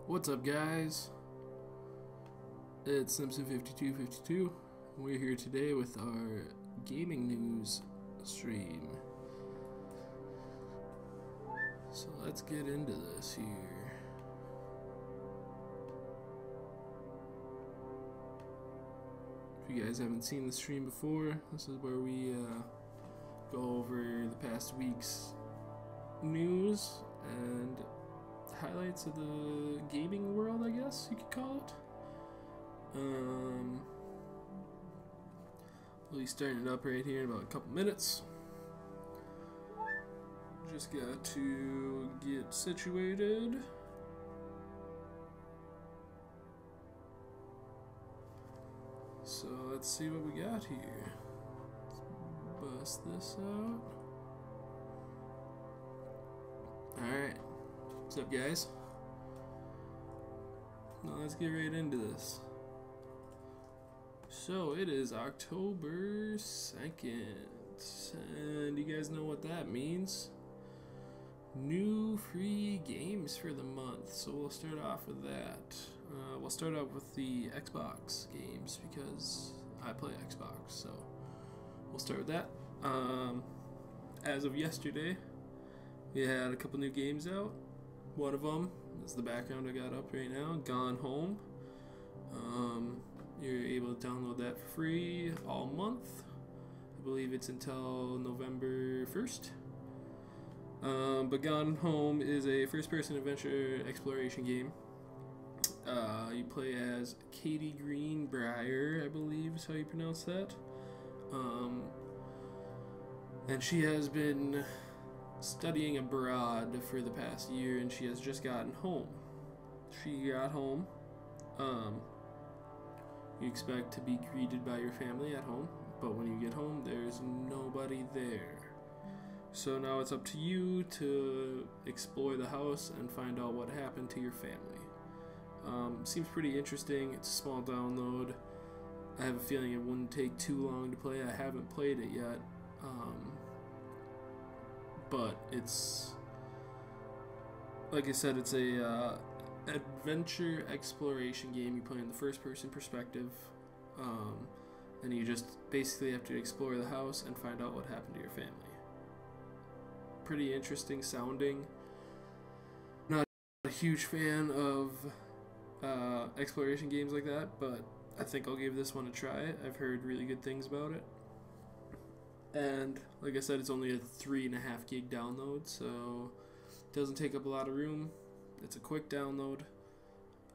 What's up, guys? It's Simpson5252. We're here today with our gaming news stream. So let's get into this here. If you guys haven't seen the stream before, this is where we go over the past week's news and highlights of the gaming world, I guess you could call it. We'll be starting it up right here in about a couple minutes. Just got to get situated. So let's see what we got here. Let's bust this out. Alright. What's up, guys? Now let's get right into this. So it is October 2nd, and you guys know what that means. New free games for the month, so we'll start off with that. We'll start out with the Xbox games because I play Xbox, so we'll start with that. As of yesterday, we had a couple new games out. One of them is the background I got up right now, Gone Home. You're able to download that for free all month. I believe it's until November 1st. But Gone Home is a first-person adventure exploration game. You play as Katie Greenbrier, I believe is how you pronounce that. And she has been studying abroad for the past year, and she has just gotten home. She got home. You expect to be greeted by your family at home, but when you get home, there's nobody there. So now it's up to you to explore the house and find out what happened to your family. Seems pretty interesting. It's a small download. I have a feeling it wouldn't take too long to play. I haven't played it yet. But it's, like I said, it's a adventure exploration game. You play in the first person perspective, and you just basically have to explore the house and find out what happened to your family. Pretty interesting sounding. Not a huge fan of exploration games like that, but I think I'll give this one a try. I've heard really good things about it. And like I said, it's only a 3.5 gig download, so it doesn't take up a lot of room. It's a quick download.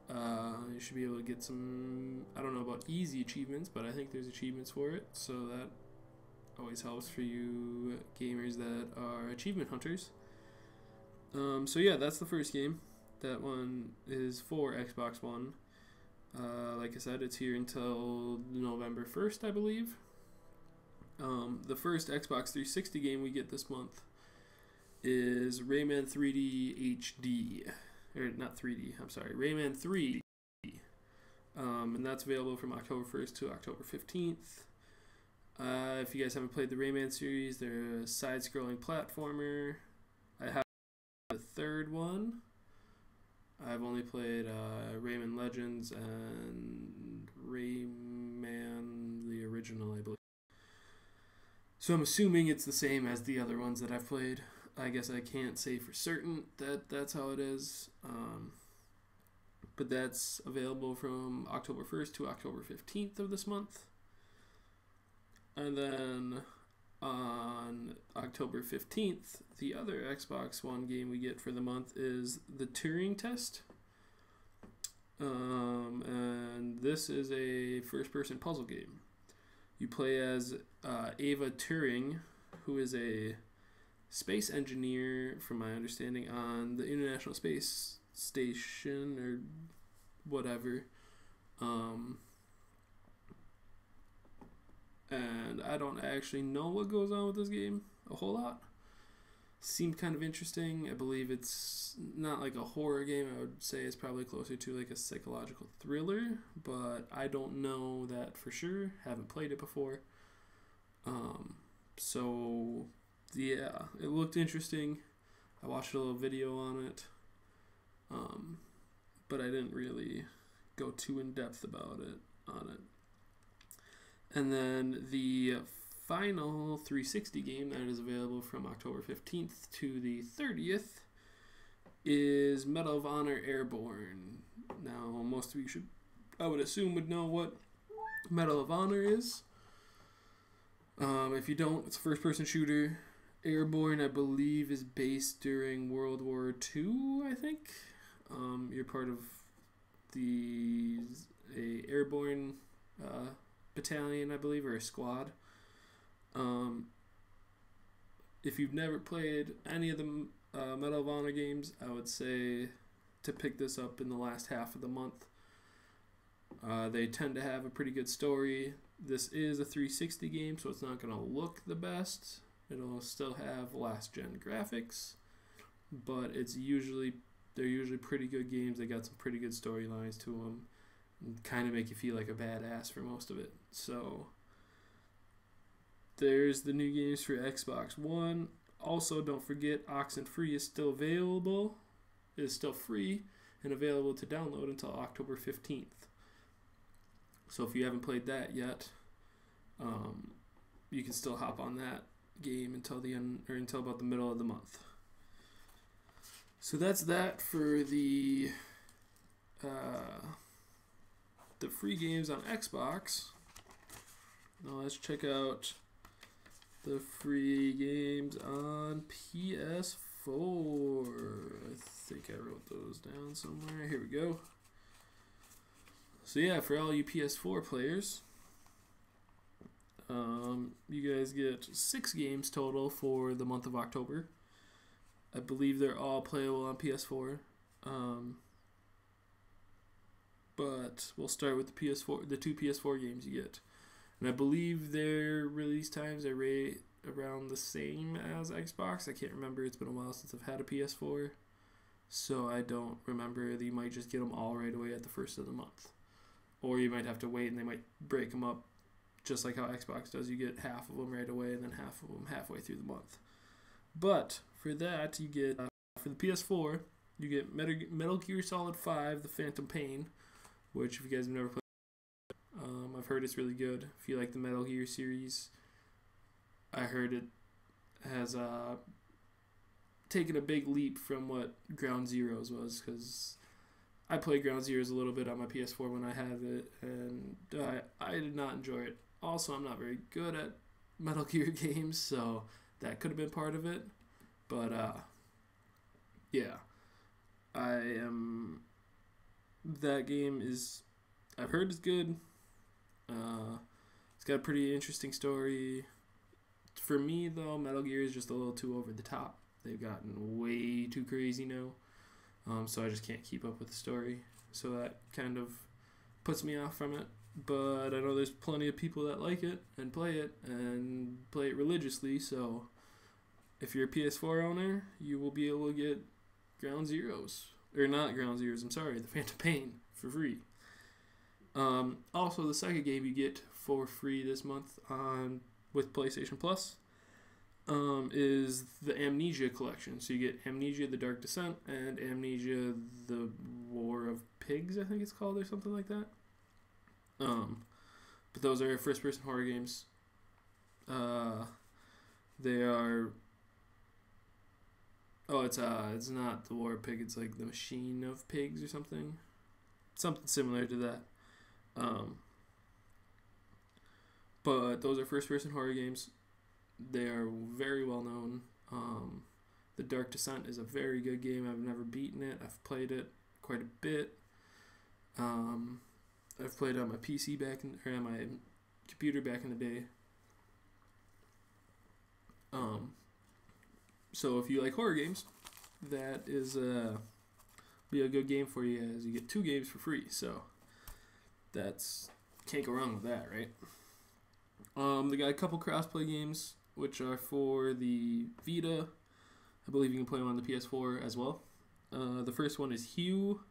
You should be able to get some, I don't know about easy achievements, but I think there's achievements for it, so that always helps for you gamers that are achievement hunters. So yeah, that's the first game. That one is for Xbox One. Like I said, it's here until November 1st, I believe. The first Xbox 360 game we get this month is Rayman 3D HD. Or not 3D, I'm sorry, Rayman 3. And that's available from October 1st to October 15th. If you guys haven't played the Rayman series, they're a side-scrolling platformer. I have the third one. I've only played Rayman Legends and Rayman the original, I believe. So I'm assuming it's the same as the other ones that I've played. I guess I can't say for certain that that's how it is. But that's available from October 1st to October 15th of this month. And then on October 15th, the other Xbox One game we get for the month is the Turing Test. And this is a first-person puzzle game. You play as Ava Turing, who is a space engineer, from my understanding, on the International Space Station or whatever. And I don't actually know what goes on with this game a whole lot. Seemed kind of interesting. I believe it's not like a horror game. I would say it's probably closer to like a psychological thriller, but I don't know that for sure. Haven't played it before. So yeah, it looked interesting. I watched a little video on it. but I didn't really go too in depth about it on it. And then the final 360 game that is available from October 15th to the 30th is Medal of Honor Airborne. Now, most of you I would assume, would know what Medal of Honor is. If you don't, it's a first-person shooter. Airborne, I believe, is based during World War II, I think. You're part of a airborne battalion, I believe, or a squad. If you've never played any of the Medal of Honor games, I would say to pick this up in the last half of the month. They tend to have a pretty good story. This is a 360 game, so it's not going to look the best. It'll still have last-gen graphics, but they're usually pretty good games. They got some pretty good storylines to them, and kind of make you feel like a badass for most of it. So there's the new games for Xbox One. Also, don't forget, Oxenfree is still available. It is still free and available to download until October 15th. So if you haven't played that yet, you can still hop on that game until the end, or until about the middle of the month. So that's that for the free games on Xbox. Now let's check out the free games on PS4. I think I wrote those down somewhere. Here we go. So yeah, for all you PS4 players, you guys get 6 games total for the month of October. I believe they're all playable on PS4. But we'll start with the 2 PS4 games you get. And I believe their release times are around the same as Xbox. I can't remember. It's been a while since I've had a PS4. So I don't remember. You might just get them all right away at the first of the month. Or you might have to wait and they might break them up just like how Xbox does. You get half of them right away and then half of them halfway through the month. But for that, you get, for the PS4, you get Metal Gear Solid 5, The Phantom Pain, which if you guys have never played, I've heard it's really good. If you like the Metal Gear series, I heard it has taken a big leap from what Ground Zeroes was, because I played Ground Zeroes a little bit on my PS4 when I had it, and I did not enjoy it. Also, I'm not very good at Metal Gear games, so that could have been part of it. But, yeah. That game is, I've heard it's good. It's got a pretty interesting story. For me, though, Metal Gear is just a little too over the top. They've gotten way too crazy now. So I just can't keep up with the story. So that kind of puts me off from it. But I know there's plenty of people that like it and play it religiously. So if you're a PS4 owner, you will be able to get Ground Zeroes. Or not Ground Zeroes, I'm sorry, The Phantom Pain for free. Also, the second game you get for free this month with PlayStation Plus is the Amnesia collection. So you get Amnesia: The Dark Descent and Amnesia: The War of Pigs, I think it's called, or something like that. But those are first-person horror games. They are. Oh, it's not the War of Pig. It's like the Machine of Pigs or something similar to that. But those are first-person horror games. They are very well known. The Dark Descent is a very good game. I've never beaten it. I've played it quite a bit. I've played it on my PC on my computer back in the day. So if you like horror games, that is be a good game for you, as you get 2 games for free. So can't go wrong with that, right? They got a couple crossplay games, which are for the Vita. I believe you can play them on the PS4 as well. The first one is Hue.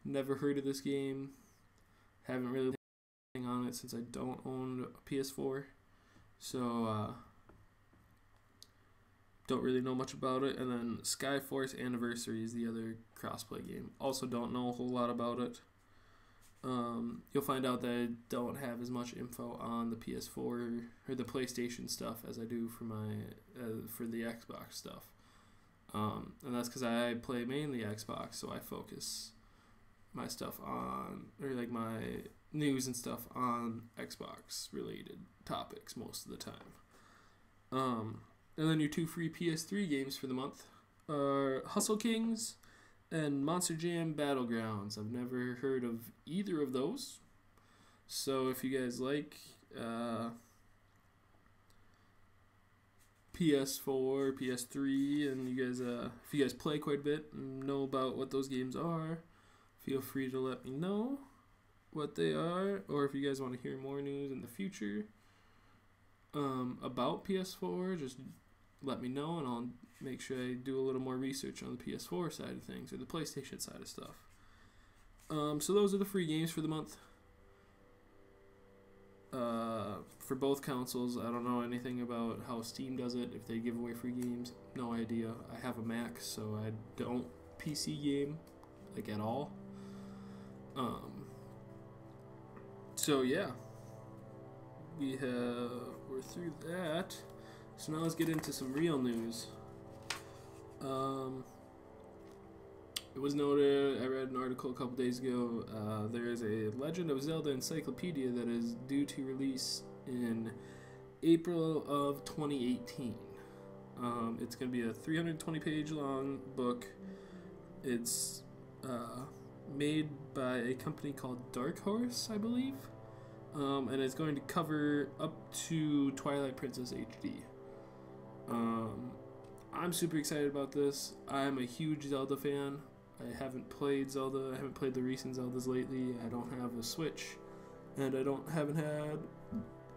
Never heard of this game. Haven't really been on it since I don't own a PS4. So Don't really know much about it. And then Skyforce Anniversary is the other crossplay game. Also don't know a whole lot about it. You'll find out that I don't have as much info on the PS4 or the PlayStation stuff as I do for for the Xbox stuff. And that's because I play mainly Xbox, so I focus my stuff on, or like my news and stuff on Xbox related topics most of the time. And then your 2 free PS3 games for the month are Hustle Kings and Monster Jam Battlegrounds. I've never heard of either of those. So if you guys like PS4, PS3, and you guys, if you guys play quite a bit and know about what those games are, feel free to let me know what they are, or if you guys want to hear more news in the future about PS4, just let me know, and I'll make sure I do a little more research on the PS4 side of things, or the PlayStation side of stuff. So those are the free games for the month. For both consoles, I don't know anything about how Steam does it, if they give away free games, no idea. I have a Mac, so I don't PC game, like, at all. So yeah, we're through that. So now let's get into some real news. It was noted, I read an article a couple days ago, there is a Legend of Zelda encyclopedia that is due to release in April of 2018. It's going to be a 320-page long book. It's made by a company called Dark Horse, I believe, and it's going to cover up to Twilight Princess HD. I'm super excited about this. I'm a huge Zelda fan. I haven't played Zelda. I haven't played the recent Zeldas lately. I don't have a Switch, and I haven't had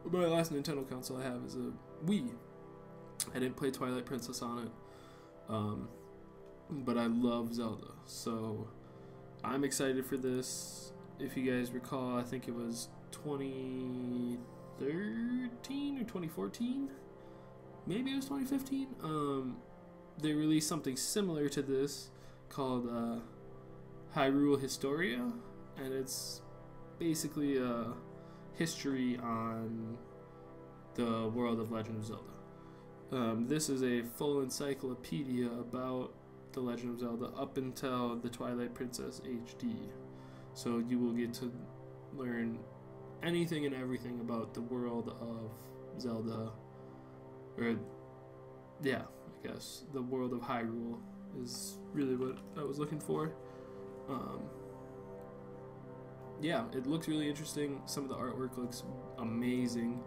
my last Nintendo console I have is a Wii. I didn't play Twilight Princess on it, but I love Zelda, so I'm excited for this. If you guys recall, I think it was 2013 or 2014. Maybe it was 2015. They released something similar to this called Hyrule Historia, and it's basically a history on the world of Legend of Zelda. This is a full encyclopedia about the Legend of Zelda up until the Twilight Princess HD. So you will get to learn anything and everything about the world of Zelda, or yeah, I guess the world of Hyrule is really what I was looking for. Yeah, it looks really interesting. Some of the artwork looks amazing.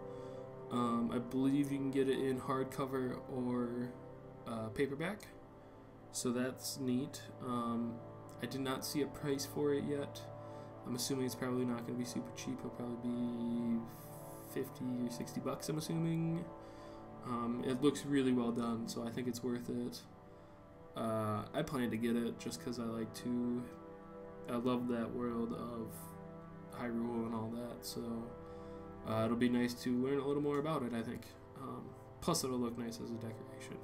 I believe you can get it in hardcover or paperback, so that's neat. I did not see a price for it yet. I'm assuming it's probably not going to be super cheap. It'll probably be 50 or 60 bucks, I'm assuming. It looks really well done, so I think it's worth it. I plan to get it just because I love that world of Hyrule and all that, so it'll be nice to learn a little more about it, I think. Plus it'll look nice as a decoration.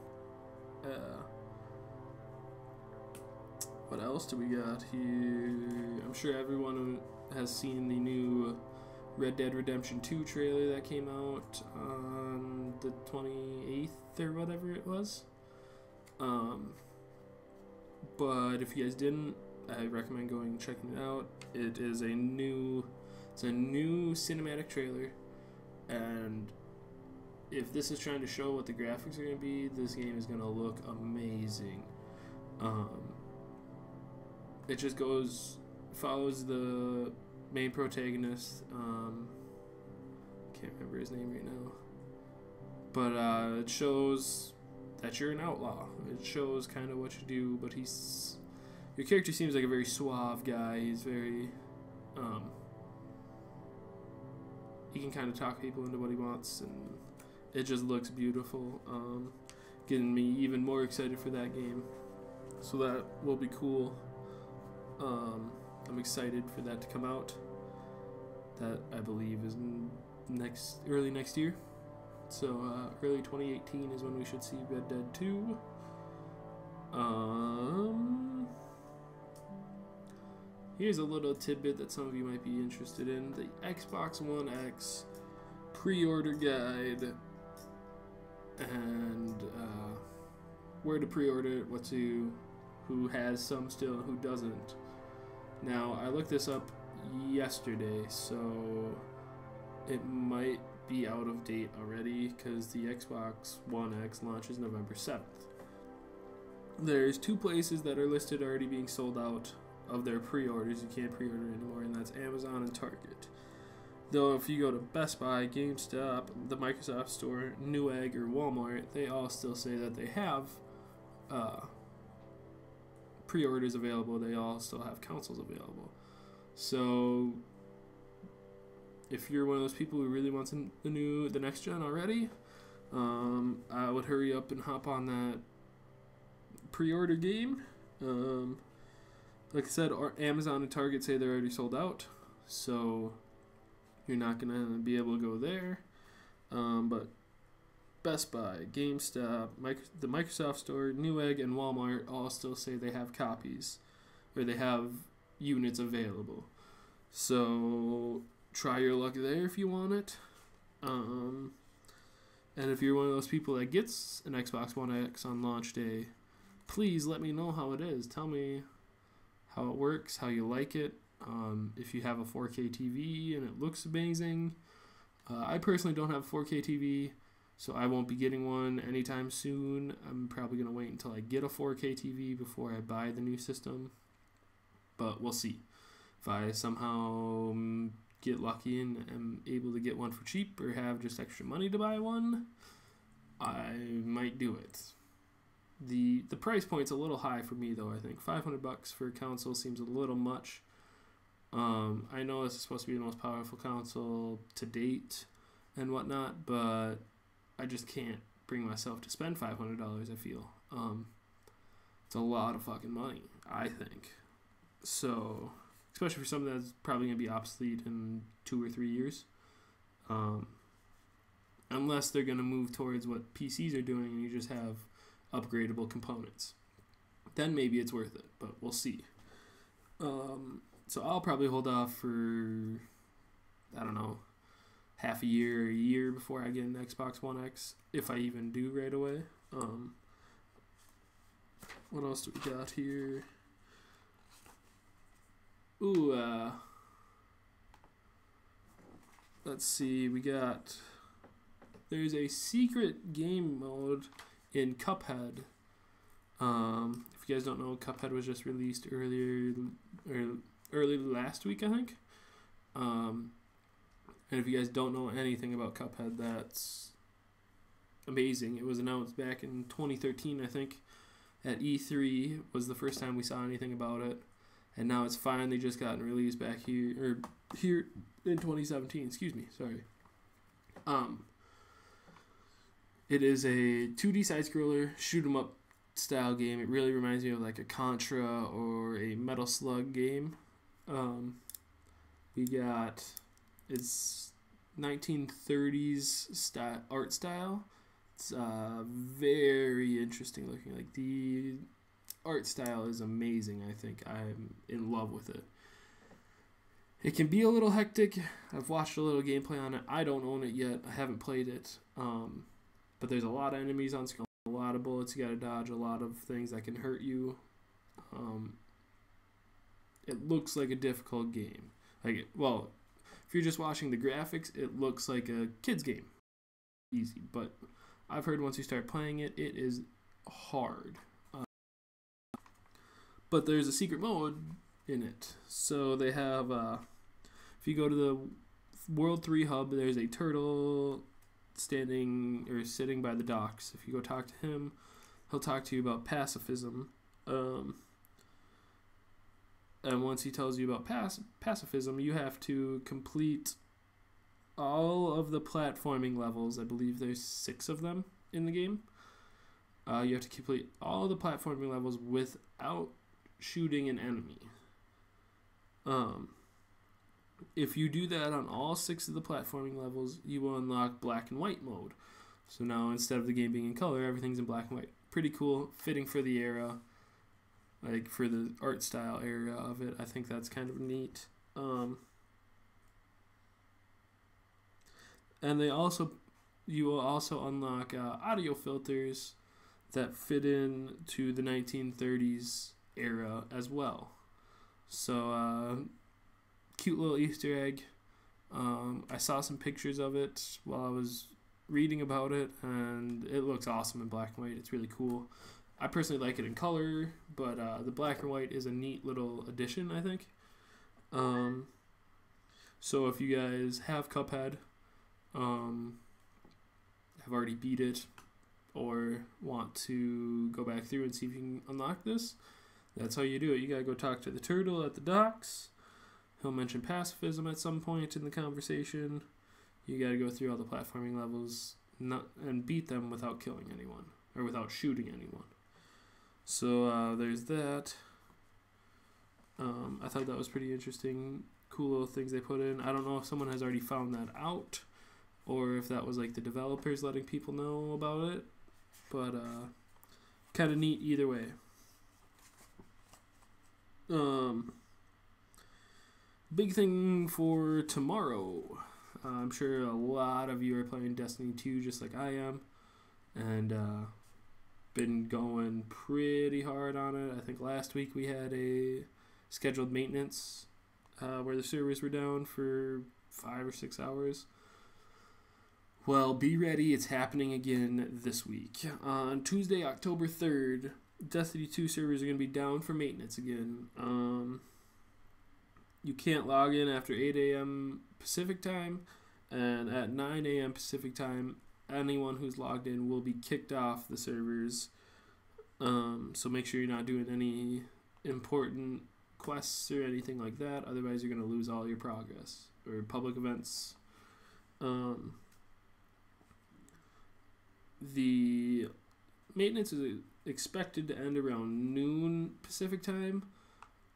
What else do we got here? I'm sure everyone has seen the new Red Dead Redemption 2 trailer that came out on the 28th or whatever it was. But if you guys didn't, I recommend going and checking it out. It's a new cinematic trailer, and if this is trying to show what the graphics are going to be, this game is going to look amazing. It just follows the main protagonist. Can't remember his name right now, but it shows that you're an outlaw. It shows kind of what you do, but your character seems like a very suave guy. He's very he can kind of talk people into what he wants, and it just looks beautiful. Getting me even more excited for that game, so that will be cool. I'm excited for that to come out. That I believe is early next year. So early 2018 is when we should see Red Dead 2. Here's a little tidbit that some of you might be interested in. The Xbox One X pre-order guide and where to pre-order it, what to, who has some still and who doesn't. Now, I looked this up yesterday, so it might be out of date already because the Xbox One X launches November 7th. There's 2 places that are listed already being sold out of their pre-orders. You can't pre-order anymore, and that's Amazon and Target. Though if you go to Best Buy, GameStop, the Microsoft Store, Newegg, or Walmart, they all still say that they have pre-orders available. They all still have consoles available. So if you're one of those people who really wants the next gen already, I would hurry up and hop on that pre-order game. Like I said, Amazon and Target say they're already sold out, so you're not gonna be able to go there. But Best Buy, GameStop, the Microsoft Store, Newegg, and Walmart all still say they have copies, or they have units available. So try your luck there if you want it. And if you're one of those people that gets an Xbox One X on launch day, please let me know how it is. Tell me how it works, how you like it. If you have a 4K TV and it looks amazing. I personally don't have a 4K TV, so I won't be getting one anytime soon. I'm probably going to wait until I get a 4K TV before I buy the new system. But we'll see. If I somehow get lucky and am able to get one for cheap or have just extra money to buy one, I might do it. The price point's a little high for me, though. I think $500 for a console seems a little much. I know this is supposed to be the most powerful console to date and whatnot, but I just can't bring myself to spend $500, I feel. It's a lot of fucking money, I think. So, especially for something that's probably going to be obsolete in 2 or 3 years. Unless they're going to move towards what PCs are doing and you just have upgradable components. Then maybe it's worth it, but we'll see. So I'll probably hold off for, I don't know, half a year before I get an Xbox One X, if I even do right away. What else do we got here? Let's see, there's a secret game mode in Cuphead. If you guys don't know, Cuphead was just released early last week, I think. And if you guys don't know anything about Cuphead, that's amazing. It was announced back in 2013, I think, at E3 was the first time we saw anything about it. And now it's finally just gotten released back here in 2017, excuse me, sorry. It is a 2D side-scroller, shoot-'em-up style game. It really reminds me of like a Contra or a Metal Slug game. It's 1930s art style. It's very interesting looking. Like, the art style is amazing. I think I'm in love with it. It can be a little hectic. I've watched a little gameplay on it. I don't own it yet. I haven't played it. But there's a lot of enemies on screen, a lot of bullets you gotta dodge, a lot of things that can hurt you. It looks like a difficult game. If you're just watching the graphics, it looks like a kid's game. Easy, but I've heard once you start playing it, it is hard. But there's a secret mode in it. So they have, if you go to the World 3 hub, there's a turtle standing or sitting by the docks. If you go talk to him, he'll talk to you about pacifism. And once he tells you about pacifism, you have to complete all of the platforming levels. I believe there's 6 of them in the game. You have to complete all the platforming levels without shooting an enemy. If you do that on all 6 of the platforming levels, you will unlock black and white mode, So now instead of the game being in color, everything's in black and white. Pretty cool, fitting for the era, like for the art style area of it. I think that's kind of neat. And you will also unlock audio filters that fit in to the 1930s era as well. So cute little Easter egg. I saw some pictures of it while I was reading about it, and it looks awesome in black and white. It's really cool. I personally like it in color, but the black and white is a neat little addition, I think. So if you guys have Cuphead, have already beat it, or want to go back through and see if you can unlock this, that's how you do it. You gotta go talk to the turtle at the docks. He'll mention pacifism at some point in the conversation. You gotta go through all the platforming levels and beat them without killing anyone, or without shooting anyone. So there's that. I thought that was pretty interesting. Cool little things they put in. I don't know if someone has already found that out, or if that was like the developers letting people know about it. But kind of neat either way. Big thing for tomorrow. I'm sure a lot of you are playing Destiny 2 just like I am, and been going pretty hard on it. I think last week we had a scheduled maintenance where the servers were down for 5 or 6 hours. Well, be ready, it's happening again this week. On Tuesday, October 3rd, Destiny 2 servers are going to be down for maintenance again. You can't log in after 8 a.m. Pacific time, and at 9 a.m. Pacific time, anyone who's logged in will be kicked off the servers. So make sure you're not doing any important quests or anything like that, otherwise you're going to lose all your progress or public events. The maintenance is expected to end around noon Pacific time.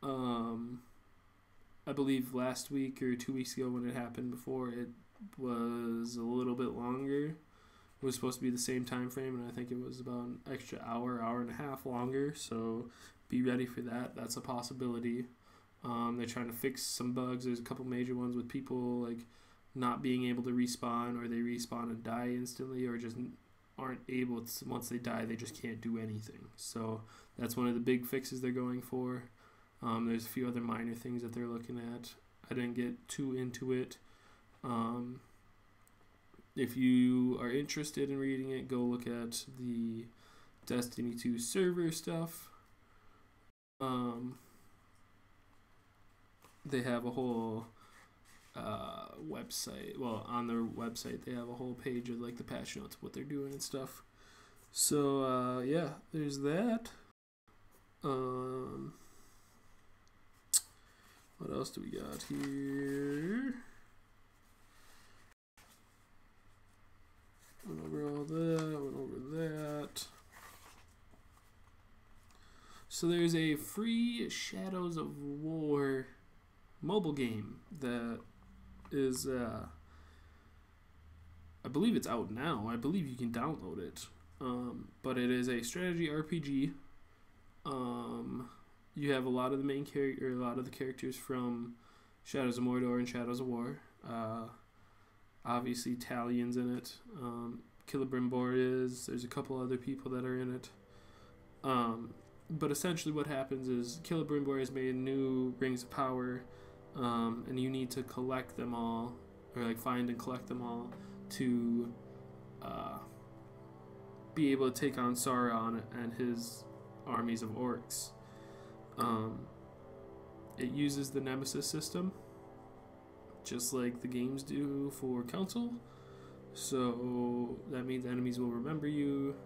I believe last week or 2 weeks ago when it happened before, it was a little bit longer. It was supposed to be the same time frame, and I think it was about an extra hour and a half longer, so be ready for that. That's a possibility. They're trying to fix some bugs. There's a couple major ones with people like not being able to respawn, or they respawn and die instantly, or just aren't able to, once they die, they just can't do anything. So that's one of the big fixes they're going for. There's a few other minor things that they're looking at. I didn't get too into it. If you are interested in reading it, go look at the Destiny 2 server stuff. They have a whole website. Well, on their website, they have a whole page of like the patch notes, what they're doing and stuff. So yeah, there's that. What else do we got here? Went over all that, went over that. So there's a free Shadows of War mobile game that is, I believe it's out now. I believe you can download it. But it is a strategy RPG. You have a lot of the main character, a lot of the characters from Shadows of Mordor and Shadows of War. Obviously, Talion's in it. Celebrimbor is. There's a couple other people that are in it. But essentially, what happens is Celebrimbor has made new rings of power, and you need to collect them all, or like find and collect them all to be able to take on Sauron and his armies of orcs. It uses the Nemesis system, just like the games do for Council. So that means enemies will remember you.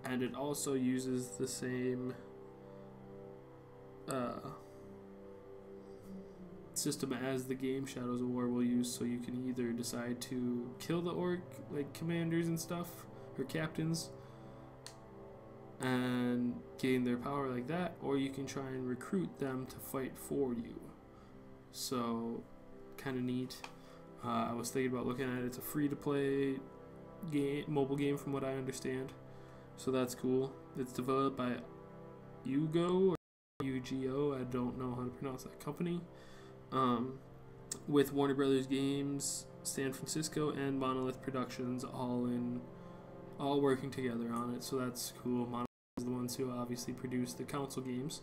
And it also uses the same system as the game Shadows of War will use, so you can either decide to kill the orc like commanders and stuff, or captains, and gain their power like that, or you can try and recruit them to fight for you. So kind of neat. I was thinking about looking at it. It's a free-to-play game, mobile game, from what I understand. So that's cool. It's developed by Ugo or UGO. I don't know how to pronounce that company. With Warner Brothers Games, San Francisco, and Monolith Productions all working together on it. So that's cool. Monolith is the ones who obviously produce the console games,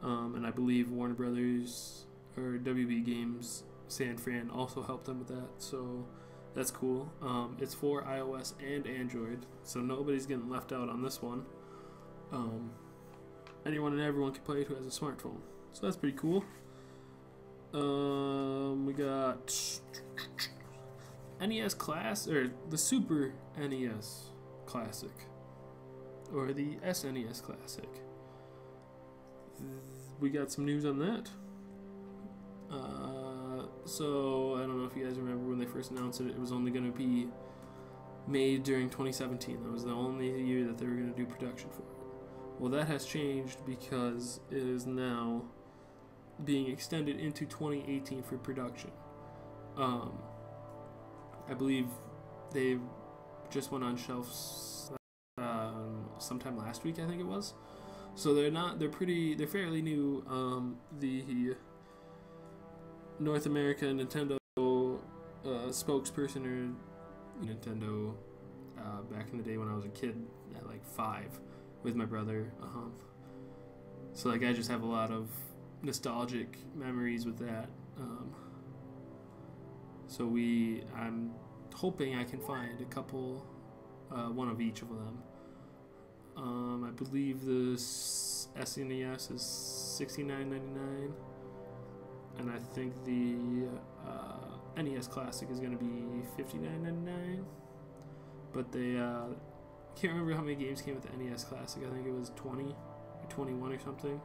and I believe Warner Brothers or WB Games San Fran also helped them with that. So that's cool. It's for iOS and Android, so nobody's getting left out on this one. Anyone and everyone can play it who has a smartphone. So that's pretty cool. We got NES Class, or the Super NES Classic, or the SNES Classic. We got some news on that. So I don't know if you guys remember when they first announced it. It was only going to be made during 2017. That was the only year that they were going to do production for it. Well, that has changed because it is now being extended into 2018 for production. I believe they just went on shelves sometime last week, I think it was. So they're fairly new. The North America Nintendo spokesperson, or Nintendo, back in the day when I was a kid at like 5 with my brother. So like I just have a lot of nostalgic memories with that. So I'm hoping I can find a couple, one of each of them. I believe the SNES is $69.99, and I think the NES Classic is going to be $59.99. But they can't remember how many games came with the NES Classic. I think it was 20 or 21 or something.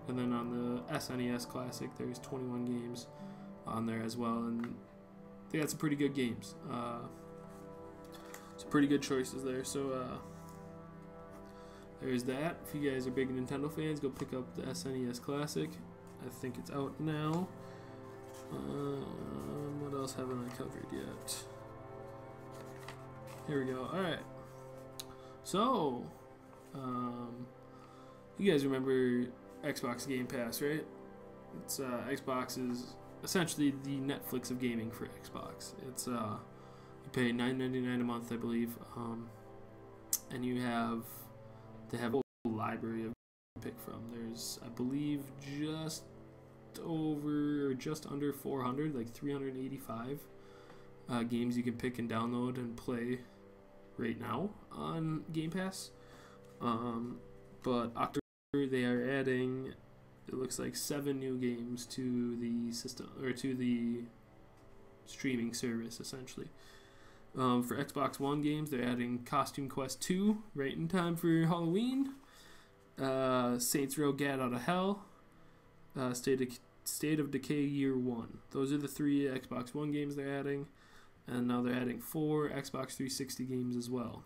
And then on the SNES Classic, there's 21 games on there as well, and they got some pretty good games. Some pretty good choices there. So there's that. If you guys are big Nintendo fans, go pick up the SNES Classic. I think it's out now. What else haven't I covered yet? Here we go. Alright. So, you guys remember Xbox Game Pass, right? It's Xbox is essentially the Netflix of gaming for Xbox. It's you pay $9.99 a month, I believe, and they have a whole library of pick from. There's, I believe, just under 400, like 385 games you can pick and download and play right now on Game Pass. But October they are adding, it looks like 7 new games to the system, or to the streaming service essentially. For Xbox One games, they're adding Costume Quest 2 right in time for Halloween. Saints Row: Get Out of Hell, State of Decay Year 1. Those are the 3 Xbox One games they're adding, and now they're adding 4 Xbox 360 games as well.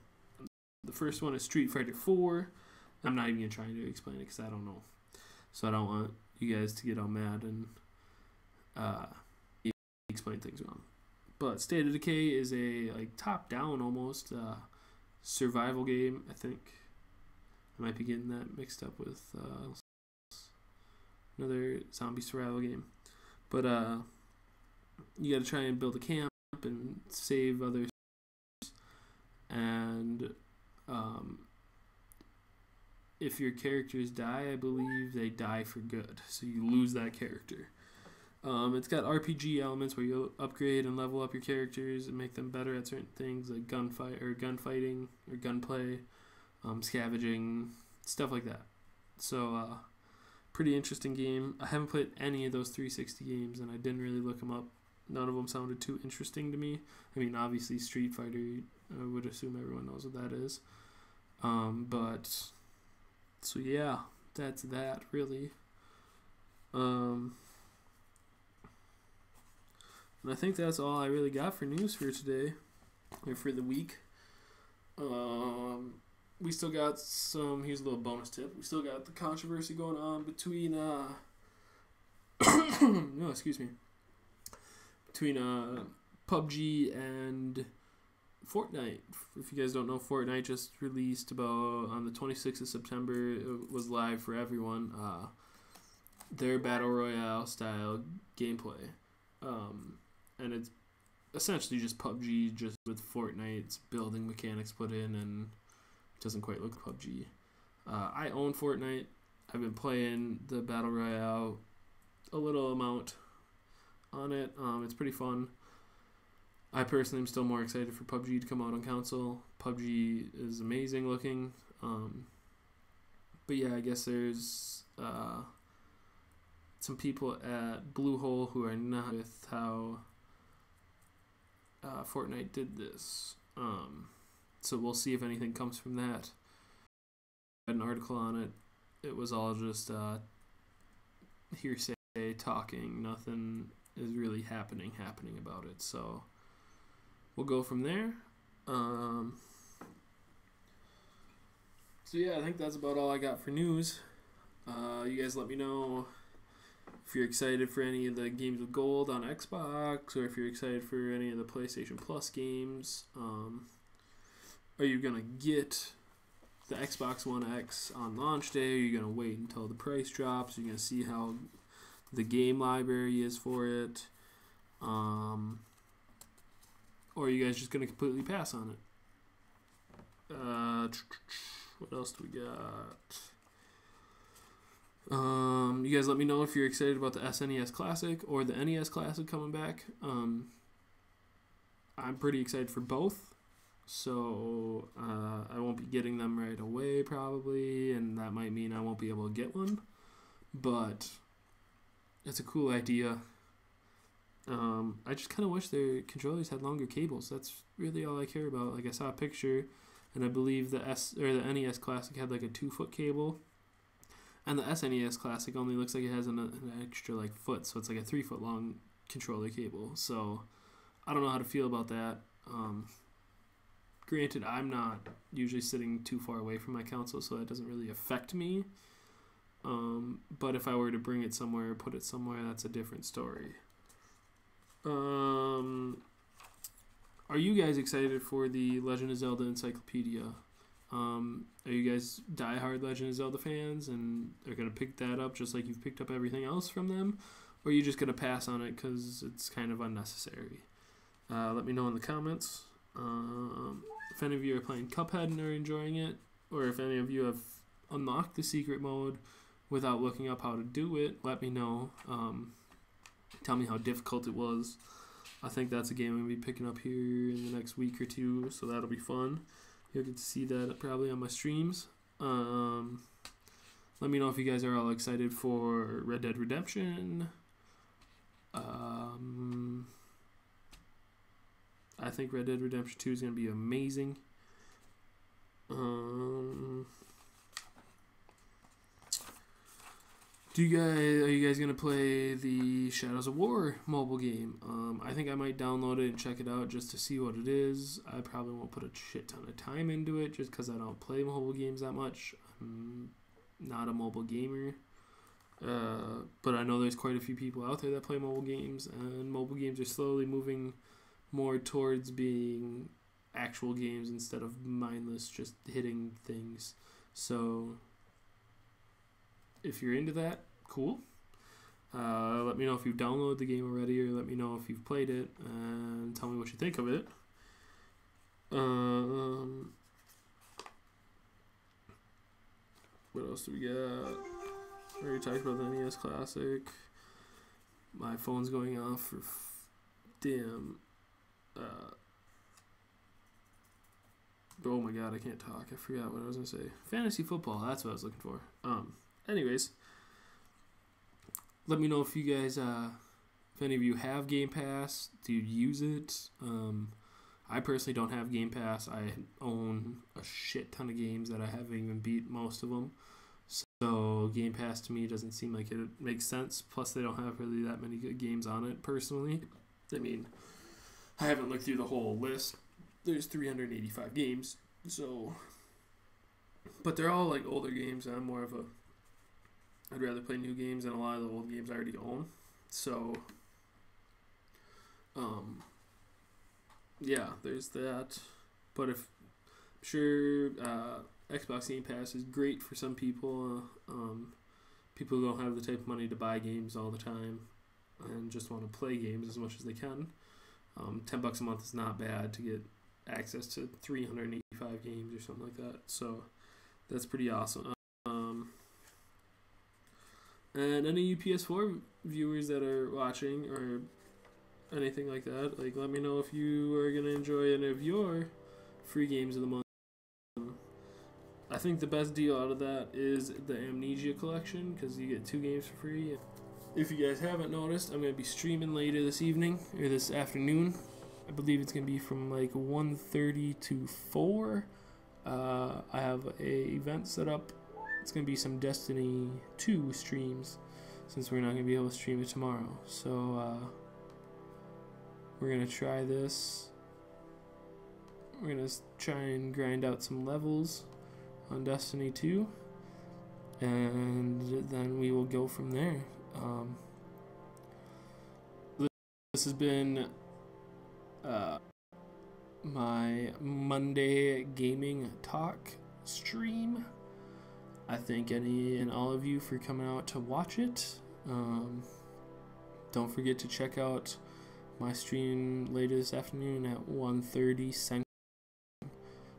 The first one is Street Fighter 4. I'm not even trying to explain it because I don't know, so I don't want you guys to get all mad and explain things wrong. But State of Decay is a top-down almost survival game. I think I might be getting that mixed up with another zombie survival game. But you got to try and build a camp and save others. And if your characters die, I believe they die for good, so you lose that character. It's got RPG elements where you'll upgrade and level up your characters and make them better at certain things like gunfighting or gunplay, scavenging, stuff like that. So pretty interesting game. I haven't played any of those 360 games, and I didn't really look them up. None of them sounded too interesting to me. I mean, obviously Street Fighter, I would assume everyone knows what that is. But so yeah, that's that really. And I think that's all I really got for news for today, or for the week. We still got some, here's a little bonus tip, we still got the controversy going on between, no, excuse me, between PUBG and Fortnite. If you guys don't know, Fortnite just released about on the 26th of September. It was live for everyone. Their battle royale style gameplay, and it's essentially just PUBG, just with Fortnite's building mechanics put in, and it doesn't quite look like PUBG. I own Fortnite. I've been playing the battle royale a little amount on it. It's pretty fun. I personally am still more excited for PUBG to come out on console. PUBG is amazing looking. But yeah, I guess there's some people at Bluehole who are not with how Fortnite did this. So we'll see if anything comes from that. I read an article on it. It was all just hearsay talking. Nothing is really happening about it. So we'll go from there. So yeah, I think that's about all I got for news. You guys let me know if you're excited for any of the games with gold on Xbox, or if you're excited for any of the PlayStation Plus games. Are you going to get the Xbox One X on launch day? Are you going to wait until the price drops? Are you going to see how the game library is for it? Or are you guys just going to completely pass on it? What else do we got? You guys let me know if you're excited about the SNES Classic or the NES Classic coming back. I'm pretty excited for both. So I won't be getting them right away probably, and that might mean I won't be able to get one. But it's a cool idea. I just kind of wish their controllers had longer cables. That's really all I care about. Like, I saw a picture, and I believe the NES Classic had like a 2-foot cable, and the SNES Classic only looks like it has an extra like foot, so it's like a 3-foot long controller cable. So I don't know how to feel about that. Granted, I'm not usually sitting too far away from my console, so that doesn't really affect me. But if I were to bring it somewhere or put it somewhere, that's a different story. Are you guys excited for the Legend of Zelda Encyclopedia? Are you guys diehard Legend of Zelda fans and are going to pick that up just like you've picked up everything else from them? Or are you just going to pass on it because it's kind of unnecessary? Let me know in the comments. If any of you are playing Cuphead and are enjoying it, or if any of you have unlocked the secret mode without looking up how to do it, let me know. Tell me how difficult it was. I think that's a game I'm going to be picking up here in the next week or two, so that'll be fun. You'll get to see that probably on my streams. Let me know if you guys are all excited for Red Dead Redemption. I think Red Dead Redemption 2 is going to be amazing. Are you guys going to play the Shadows of War mobile game? I think I might download it and check it out just to see what it is. I probably won't put a shit ton of time into it just because I don't play mobile games that much. I'm not a mobile gamer. But I know there's quite a few people out there that play mobile games, and mobile games are slowly moving more towards being actual games instead of mindless just hitting things. So if you're into that, cool. Let me know if you've downloaded the game already, or let me know if you've played it, and tell me what you think of it. What else do we got? I already talked about the NES Classic. My phone's going off for damn. Oh my god, I can't talk. I forgot what I was going to say. Fantasy football, that's what I was looking for. Anyways, let me know if you guys, if any of you have Game Pass. Do you use it? I personally don't have Game Pass. I own a shit ton of games that I haven't even beat most of them. So Game Pass to me doesn't seem like it makes sense. Plus, they don't have really that many good games on it, personally. I mean, I haven't looked through the whole list. There's 385 games, so... But they're all, like, older games, and I'm more of a... I'd rather play new games than a lot of the old games I already own. So, yeah, there's that. But if I'm sure Xbox Game Pass is great for some people. People who don't have the type of money to buy games all the time and just want to play games as much as they can. $10 a month is not bad to get access to 385 games or something like that. So that's pretty awesome. And any PS4 viewers that are watching or anything like that, like, let me know if you are gonna enjoy any of your free games of the month. I think the best deal out of that is the Amnesia collection because you get 2 games for free. If you guys haven't noticed, I'm gonna be streaming later this evening or this afternoon. I believe it's gonna be from like 1:30 to 4. I have a event set up. It's gonna be some Destiny 2 streams since we're not gonna be able to stream it tomorrow. So we're gonna try this. We're gonna try and grind out some levels on Destiny 2, and then we will go from there. This has been my Monday gaming talk stream. I thank any and all of you for coming out to watch it. Don't forget to check out my stream later this afternoon at 1:30 Central.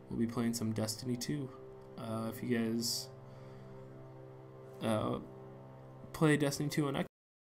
We'll be playing some Destiny 2. If you guys play Destiny 2 on